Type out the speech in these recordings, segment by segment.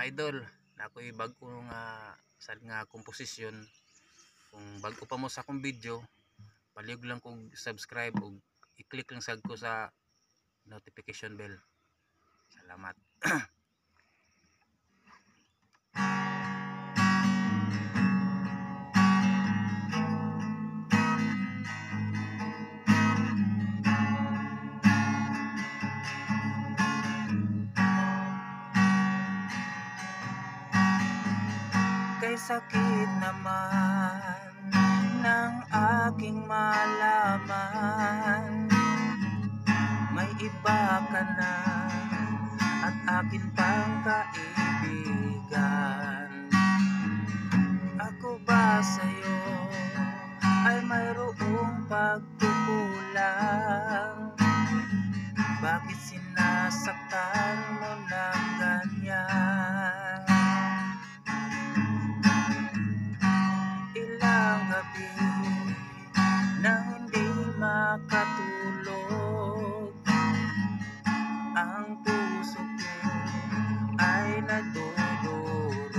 idol, na ako'y bago nga sad nga komposisyon. Kung bago pa mo sa akong video, palihog lang kog subscribe ug i-click lang sad ko sa notification bell. Salamat. Kay sakit naman ng aking malaman, may iba ka na at akin pang kaibigan. Ako ba sa'yo ay mayroong pagkukulang? Bakit sinasaktan mo ng ganyan? Ilang gabi nang hindi makatulog, ang puso ko ay nadudurog.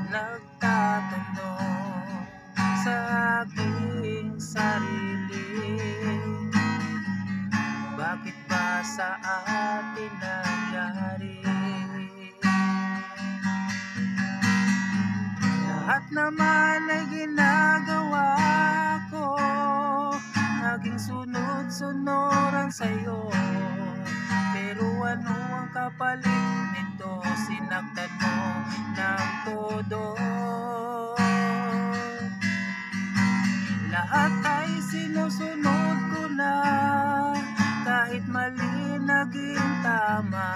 Nagtatanong sa aking sarili, bakit ba sa atin nangyari? Lahat naman ay ginagawa ko, naging sunod-sunuran sa'yo. Pero ano ang kapalit nito? Sinaktan mo ng todo. Lahat ay sinusunod ko na, kahit mali naging tama.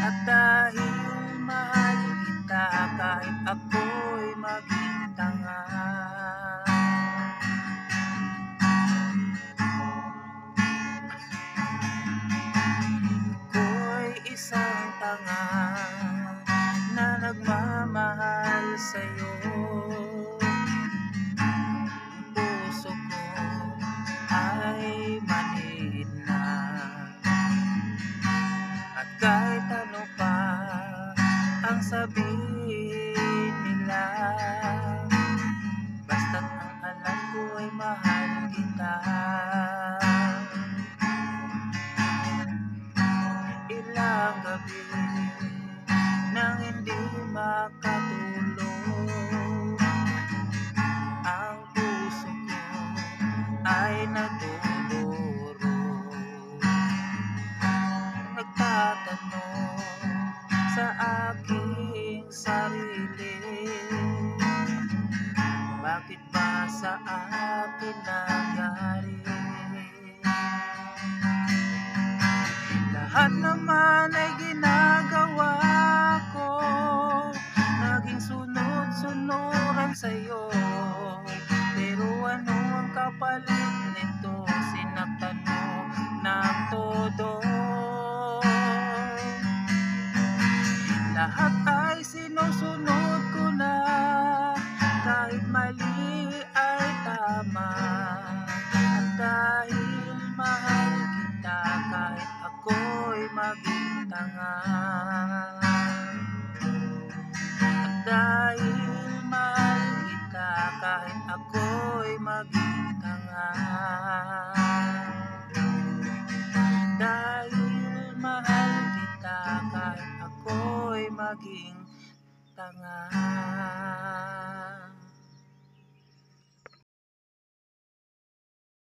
At dahil mahal kita, kahit ako'y maging tanga. Ako'y isang tanga na nagmamahal sa'yo. Puso ko ay manhid na, at kahit ano pa ang sabihin nila, basta't ang alam ko ay mahal kita. Ilang gabi nang hindi makatulog, ang puso ko ay nadudurog. Nagtatanong sa aking sarili, bakit ba sa akin nangyari? Lahat naman ay ginagawa ko, naging sunod-sunuran sa'yo. Pero ano ang kapalit nito? Sinaktan mo ng todo. Lahat ay sinusunod ko na, kahit mali ay tama. At dahil mahal kita, kahit ako'y maging tanga. At dahil mahal kita, kahit ako'y maging tanga. Dahil mahal kita, kahit ako'y maging tanga.